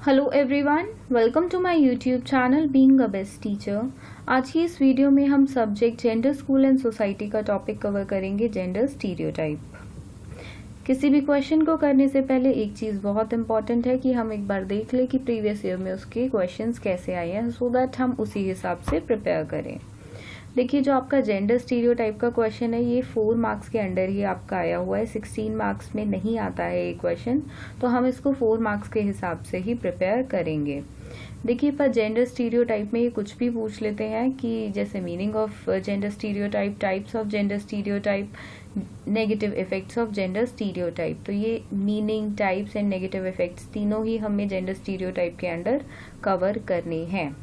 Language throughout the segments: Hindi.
Hello everyone, welcome to my YouTube channel being a best teacher. आज की इस वीडियो में हम subject gender school and society का टॉपिक कवर करेंगे, जेंडर स्टीरियोटाइप। किसी भी क्वेश्चन को करने से पहले एक चीज़ बहुत इंपॉर्टेंट है कि हम एक बार देख लें कि प्रीवियस ईयर में उसके क्वेश्चंस कैसे आए हैं, सो दैट हम उसी हिसाब से प्रिपेयर करें। देखिए, जो आपका जेंडर स्टीरियोटाइप का क्वेश्चन है ये 4 मार्क्स के अंडर ही आपका आया हुआ है, 16 मार्क्स में नहीं आता है ये क्वेश्चन, तो हम इसको 4 मार्क्स के हिसाब से ही प्रिपेयर करेंगे। देखिए, पर जेंडर स्टीरियोटाइप में ये कुछ भी पूछ लेते हैं कि जैसे meaning of gender stereotype, types of gender stereotype, negative effects of gender stereotype. तो ये meaning, types and negative effects तीनों ही हमें जेंडर स्टीरियोटाइप के अंडर कवर करने हैं।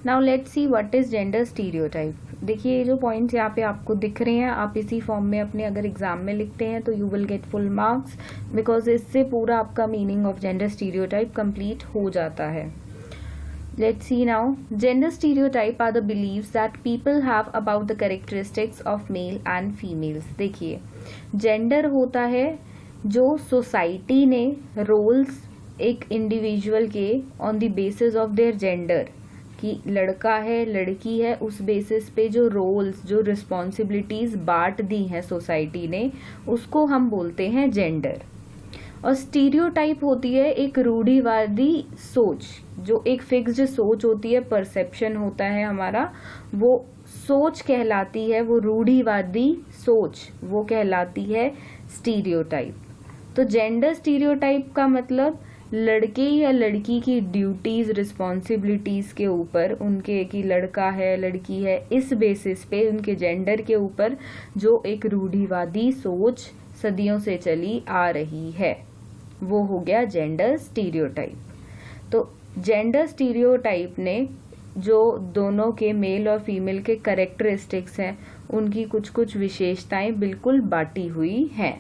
Now let's see what is gender stereotype. देखिए, ये जो पॉइंट्स यहाँ पे आपको दिख रहे हैं, आप इसी फॉर्म में अपने अगर एग्जाम में लिखते हैं तो you will get full marks, because इससे पूरा आपका meaning of gender stereotype complete हो जाता है। Let's see now, gender stereotype are the beliefs that people have about the characteristics of male and females. देखिए, जेंडर होता है जो सोसाइटी ने रोल्स एक इंडिविजुअल के on the basis of their gender, कि लड़का है लड़की है, उस बेसिस पे जो रोल्स, जो रिस्पॉन्सिबिलिटीज बांट दी हैं सोसाइटी ने, उसको हम बोलते हैं जेंडर। और स्टीरियोटाइप होती है एक रूढ़िवादी सोच, जो एक फिक्स्ड सोच होती है, परसेप्शन होता है हमारा, वो सोच कहलाती है, वो रूढ़िवादी सोच वो कहलाती है स्टीरियोटाइप। तो जेंडर स्टीरियोटाइप का मतलब लड़के या लड़की की ड्यूटीज, रिस्पॉन्सिबिलिटीज के ऊपर, उनके कि लड़का है लड़की है, इस बेसिस पे उनके जेंडर के ऊपर जो एक रूढ़िवादी सोच सदियों से चली आ रही है, वो हो गया जेंडर स्टीरियोटाइप। तो जेंडर स्टीरियोटाइप ने जो दोनों के मेल और फीमेल के कैरेक्टरिस्टिक्स हैं, उनकी कुछ कुछ विशेषताएं बिल्कुल बांटी हुई हैं।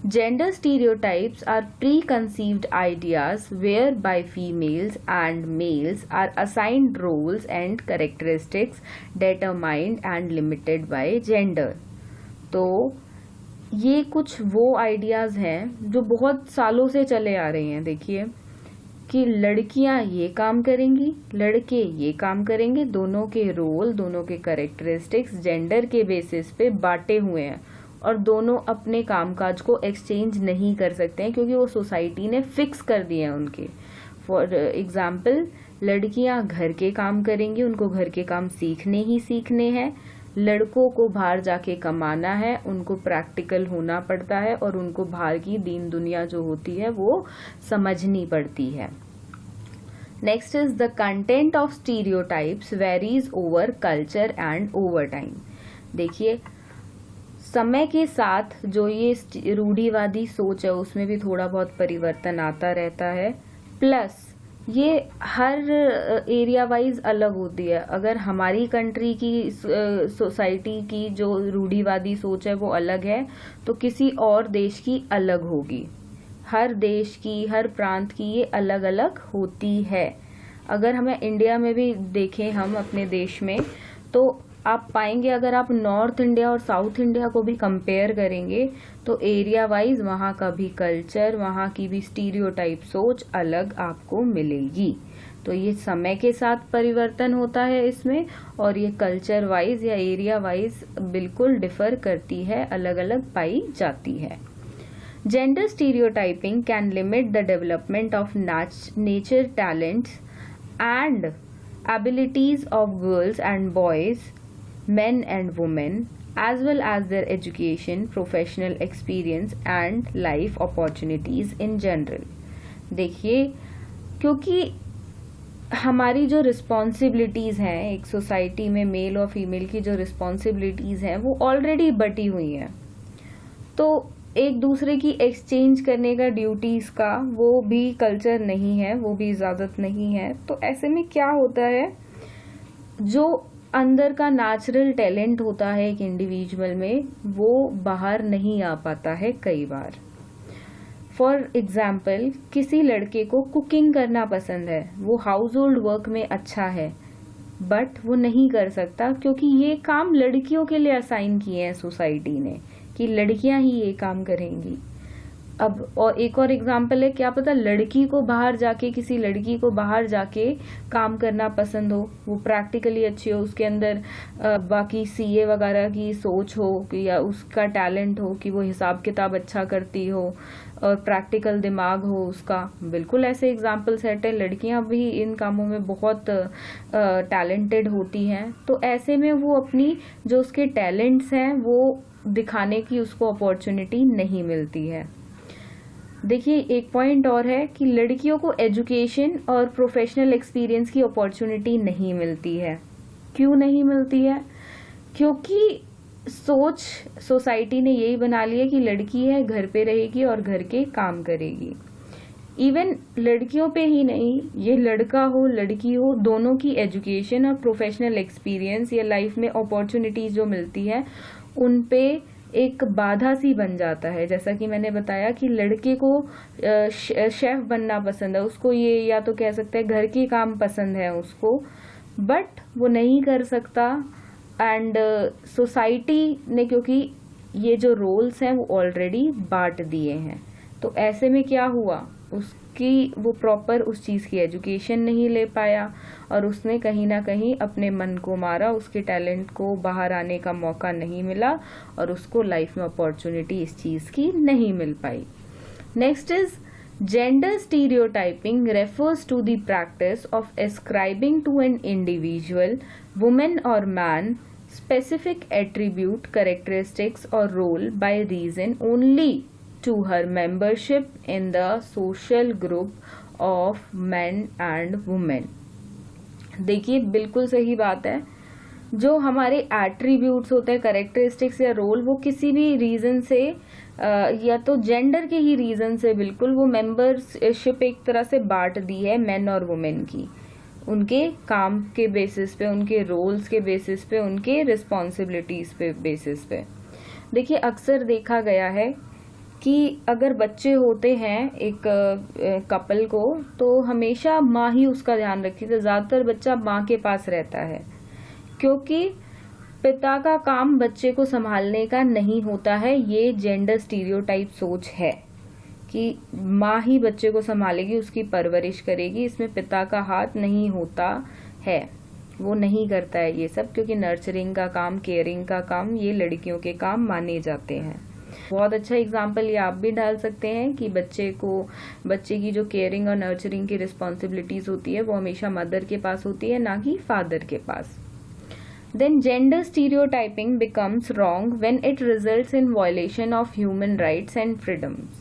Gender stereotypes are preconceived ideas whereby females and males are assigned roles and characteristics determined and limited by gender। तो ये कुछ वो आइडियाज़ हैं जो बहुत सालों से चले आ रहे हैं। देखिए कि लड़कियां ये काम करेंगी, लड़के ये काम करेंगे, दोनों के रोल, दोनों के कैरेक्टरिस्टिक्स जेंडर के बेसिस पे बांटे हुए हैं, और दोनों अपने कामकाज को एक्सचेंज नहीं कर सकते हैं क्योंकि वो सोसाइटी ने फिक्स कर दिए हैं उनके। फॉर एग्जाम्पल, लड़कियां घर के काम करेंगी, उनको घर के काम सीखने ही सीखने हैं। लड़कों को बाहर जाके कमाना है, उनको प्रैक्टिकल होना पड़ता है और उनको बाहर की दीन दुनिया जो होती है वो समझनी पड़ती है। Next is the content of stereotypes varies over culture and over time. देखिए, समय के साथ जो ये रूढ़िवादी सोच है उसमें भी थोड़ा बहुत परिवर्तन आता रहता है, प्लस ये हर एरिया वाइज अलग होती है। अगर हमारी कंट्री की सोसाइटी की जो रूढ़िवादी सोच है वो अलग है, तो किसी और देश की अलग होगी। हर देश की, हर प्रांत की ये अलग अलग होती है। अगर हमें इंडिया में भी देखें, हम अपने देश में, तो आप पाएंगे अगर आप नॉर्थ इंडिया और साउथ इंडिया को भी कंपेयर करेंगे तो एरिया वाइज वहाँ का भी कल्चर, वहाँ की भी स्टीरियोटाइप सोच अलग आपको मिलेगी। तो ये समय के साथ परिवर्तन होता है इसमें, और ये कल्चर वाइज या एरिया वाइज बिल्कुल डिफर करती है, अलग अलग पाई जाती है। Gender stereotyping can limit the development of nature talents and abilities of girls and boys, men and women, as well as their education, professional experience and life opportunities in general। देखिए, क्योंकि हमारी जो रिस्पॉन्सिबिलिटीज़ हैं एक सोसाइटी में, मेल और फीमेल की जो रिस्पॉन्सिबिलिटीज़ हैं वो ऑलरेडी बटी हुई हैं, तो एक दूसरे की एक्सचेंज करने का, ड्यूटीज़ का, वो भी कल्चर नहीं है, वो भी इजाज़त नहीं है। तो ऐसे में क्या होता है, जो अंदर का नेचुरल टैलेंट होता है एक इंडिविजुअल में, वो बाहर नहीं आ पाता है कई बार। फॉर एग्जाम्पल, किसी लड़के को कुकिंग करना पसंद है, वो हाउस होल्ड वर्क में अच्छा है, बट वो नहीं कर सकता क्योंकि ये काम लड़कियों के लिए असाइन किए हैं सोसाइटी ने कि लड़कियां ही ये काम करेंगी। अब और एक और एग्जाम्पल है, क्या पता लड़की को बाहर जाके, किसी लड़की को बाहर जाके काम करना पसंद हो, वो प्रैक्टिकली अच्छी हो, उसके अंदर बाकी सीए वगैरह की सोच हो कि या उसका टैलेंट हो कि वो हिसाब किताब अच्छा करती हो और प्रैक्टिकल दिमाग हो उसका। बिल्कुल ऐसे एग्जाम्पल सेट है, लड़कियां भी इन कामों में बहुत टैलेंटेड होती हैं। तो ऐसे में वो अपनी जो उसके टैलेंट्स हैं वो दिखाने की उसको अपॉर्चुनिटी नहीं मिलती है। देखिए एक पॉइंट और है कि लड़कियों को एजुकेशन और प्रोफेशनल एक्सपीरियंस की अपॉर्चुनिटी नहीं मिलती है। क्यों नहीं मिलती है? क्योंकि सोच सोसाइटी ने यही बना ली है कि लड़की है, घर पे रहेगी और घर के काम करेगी। इवन लड़कियों पे ही नहीं, ये लड़का हो लड़की हो, दोनों की एजुकेशन और प्रोफेशनल एक्सपीरियंस या लाइफ में अपॉर्चुनिटीज जो मिलती है उन पे एक बाधा सी बन जाता है। जैसा कि मैंने बताया कि लड़के को शेफ बनना पसंद है, उसको ये या तो कह सकते हैं घर के काम पसंद है उसको, बट वो नहीं कर सकता। एंड सोसाइटी ने क्योंकि ये जो रोल्स हैं वो ऑलरेडी बांट दिए हैं, तो ऐसे में क्या हुआ, उसकी वो प्रॉपर उस चीज़ की एजुकेशन नहीं ले पाया और उसने कहीं ना कहीं अपने मन को मारा, उसके टैलेंट को बाहर आने का मौका नहीं मिला और उसको लाइफ में अपॉर्चुनिटी इस चीज़ की नहीं मिल पाई। Next is gender stereotyping refers to the practice of ascribing to an individual, women और man, specific attribute, characteristics or role by reason only to her membership in the social group of men and women। देखिए बिल्कुल सही बात है, जो हमारे एट्रीब्यूट्स होते हैं, करेक्टरिस्टिक्स या रोल, वो किसी भी रीजन से या तो जेंडर के ही रीजन से बिल्कुल वो मेंबरशिप एक तरह से बांट दी है मेन और वुमेन की, उनके काम के बेसिस पे, उनके रोल्स के बेसिस पे, उनके रिस्पॉन्सिबिलिटीज पे बेसिस पे। देखिए अक्सर देखा गया है कि अगर बच्चे होते हैं एक कपल को, तो हमेशा माँ ही उसका ध्यान रखती है, तो ज़्यादातर बच्चा माँ के पास रहता है, क्योंकि पिता का काम बच्चे को संभालने का नहीं होता है। ये जेंडर स्टीरियोटाइप सोच है कि माँ ही बच्चे को संभालेगी, उसकी परवरिश करेगी, इसमें पिता का हाथ नहीं होता है, वो नहीं करता है ये सब, क्योंकि नर्चरिंग का काम, केयरिंग का काम ये लड़कियों के काम माने जाते हैं। बहुत अच्छा एग्जाम्पल ये आप भी डाल सकते हैं कि बच्चे की जो केयरिंग और नर्चरिंग की रिस्पॉन्सिबिलिटीज होती है वो हमेशा मदर के पास होती है, ना कि फादर के पास। Then gender stereotyping becomes wrong when it results in violation of human rights and freedoms।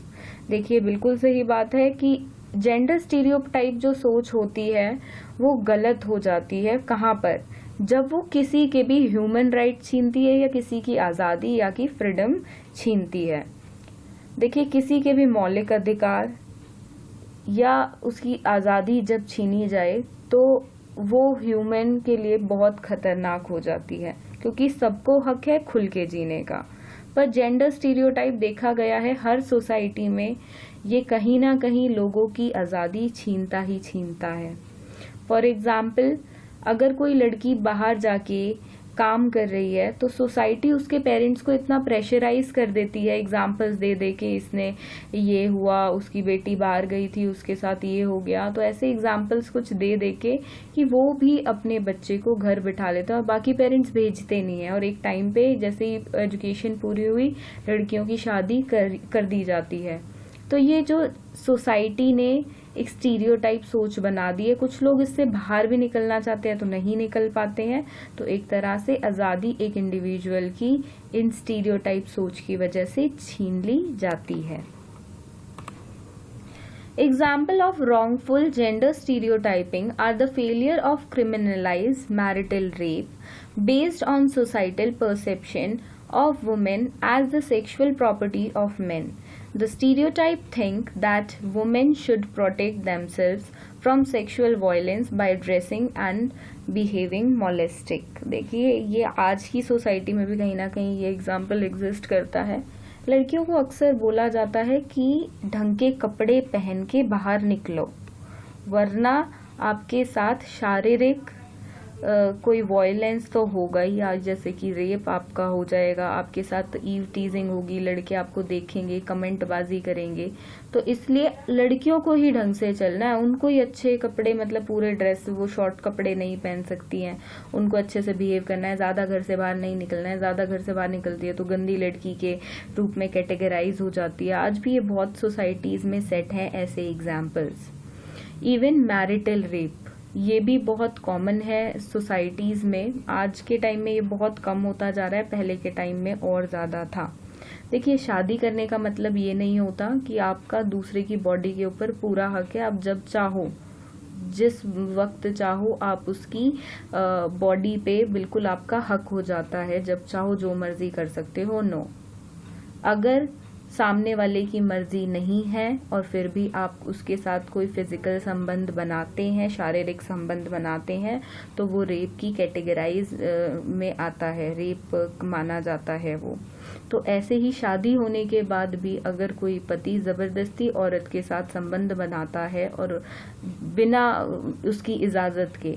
देखिए बिल्कुल सही बात है कि जेंडर स्टीरियोटाइप जो सोच होती है वो गलत हो जाती है। कहाँ पर? जब वो किसी के भी ह्यूमन राइट छीनती है या किसी की आज़ादी या की फ्रीडम छीनती है। देखिए किसी के भी मौलिक अधिकार या उसकी आज़ादी जब छीनी जाए तो वो ह्यूमन के लिए बहुत खतरनाक हो जाती है, क्योंकि सबको हक है खुल के जीने का। पर जेंडर स्टीरियोटाइप देखा गया है हर सोसाइटी में ये कहीं ना कहीं लोगों की आज़ादी छीनता ही छीनता है। फॉर एग्जाम्पल, अगर कोई लड़की बाहर जाके काम कर रही है तो सोसाइटी उसके पेरेंट्स को इतना प्रेशराइज कर देती है, एग्जाम्पल्स दे दे के इसने ये हुआ, उसकी बेटी बाहर गई थी, उसके साथ ये हो गया, तो ऐसे एग्जाम्पल्स कुछ दे दे के कि वो भी अपने बच्चे को घर बिठा लेते हैं और बाकी पेरेंट्स भेजते नहीं है। और एक टाइम पे जैसे ही एजुकेशन पूरी हुई लड़कियों की शादी कर दी जाती है। तो ये जो सोसाइटी ने एक स्टीरियोटाइप सोच बना दी है, कुछ लोग इससे बाहर भी निकलना चाहते हैं तो नहीं निकल पाते हैं। तो एक तरह से आज़ादी एक इंडिविजुअल की इन स्टीरियोटाइप सोच की वजह से छीन ली जाती है। Example of wrongful gender stereotyping are the failure of criminalize marital rape based on societal perception of women as the sexual property of men. The stereotype think that women should protect themselves from sexual violence by dressing and behaving molestic। देखिए ये आज की सोसाइटी में भी कहीं ना कहीं ये एग्जाम्पल एग्जिस्ट करता है। लड़कियों को अक्सर बोला जाता है कि ढंग के कपड़े पहन के बाहर निकलो, वरना आपके साथ शारीरिक कोई वायलेंस तो होगा ही। आज जैसे कि रेप आपका हो जाएगा, आपके साथ ईव टीजिंग होगी, लड़के आपको देखेंगे, कमेंटबाजी करेंगे। तो इसलिए लड़कियों को ही ढंग से चलना है, उनको ही अच्छे कपड़े, मतलब पूरे ड्रेस, वो शॉर्ट कपड़े नहीं पहन सकती हैं, उनको अच्छे से बिहेव करना है, ज़्यादा घर से बाहर नहीं निकलना है। ज़्यादा घर से बाहर निकलती है तो गंदी लड़की के रूप में कैटेगराइज हो जाती है। आज भी ये बहुत सोसाइटीज़ में सेट हैं ऐसे एग्जाम्पल्स। इवन मैरिटल रेप, ये भी बहुत कॉमन है सोसाइटीज़ में। आज के टाइम में ये बहुत कम होता जा रहा है, पहले के टाइम में और ज़्यादा था। देखिए, शादी करने का मतलब ये नहीं होता कि आपका दूसरे की बॉडी के ऊपर पूरा हक है। आप जब चाहो, जिस वक्त चाहो, आप उसकी बॉडी पे बिल्कुल आपका हक हो जाता है। जब चाहो जो मर्जी कर सकते हो। नो, अगर सामने वाले की मर्जी नहीं है और फिर भी आप उसके साथ कोई फिजिकल संबंध बनाते हैं, शारीरिक संबंध बनाते हैं, तो वो रेप की कैटेगराइज में आता है, रेप माना जाता है वो। तो ऐसे ही शादी होने के बाद भी अगर कोई पति जबरदस्ती औरत के साथ संबंध बनाता है और बिना उसकी इजाजत के,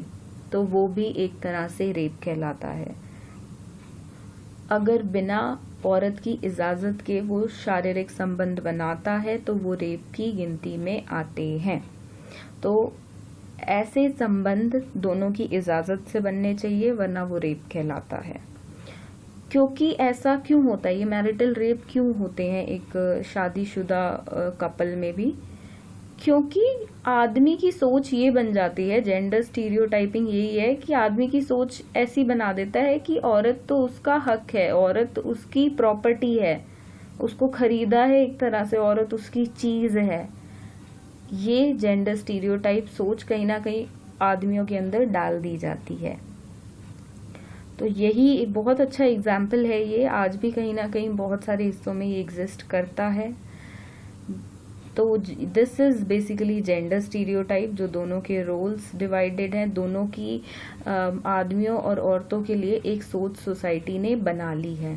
तो वो भी एक तरह से रेप कहलाता है। अगर बिना औरत की इजाजत के वो शारीरिक संबंध बनाता है तो वो रेप की गिनती में आते हैं। तो ऐसे संबंध दोनों की इजाजत से बनने चाहिए, वरना वो रेप कहलाता है। क्योंकि ऐसा क्यों होता है, ये मैरिटल रेप क्यों होते हैं एक शादीशुदा कपल में भी? क्योंकि आदमी की सोच ये बन जाती है, जेंडर स्टीरियोटाइपिंग यही है कि आदमी की सोच ऐसी बना देता है कि औरत तो उसका हक है, औरत उसकी प्रॉपर्टी है, उसको खरीदा है एक तरह से, औरत उसकी चीज है। ये जेंडर स्टीरियोटाइप सोच कहीं ना कहीं आदमियों के अंदर डाल दी जाती है। तो यही एक बहुत अच्छा एग्जाम्पल है ये। आज भी कहीं ना कहीं बहुत सारे हिस्सों में ये एग्जिस्ट करता है। तो this is basically gender stereotype, जो दोनों के रोल्स डिवाइडेड हैं, दोनों की आदमियों और औरतों के लिए एक सोच सोसाइटी ने बना ली है।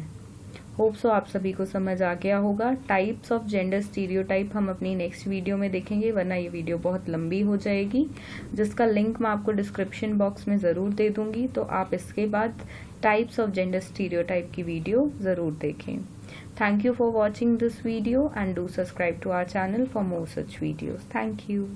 होप सो आप सभी को समझ आ गया होगा। टाइप्स ऑफ जेंडर स्टीरियोटाइप हम अपनी नेक्स्ट वीडियो में देखेंगे, वरना ये वीडियो बहुत लंबी हो जाएगी, जिसका लिंक मैं आपको डिस्क्रिप्शन बॉक्स में ज़रूर दे दूंगी। तो आप इसके बाद टाइप्स ऑफ जेंडर स्टीरियोटाइप की वीडियो ज़रूर देखें। Thank you for watching this video and do subscribe to our channel for more such videos. Thank you.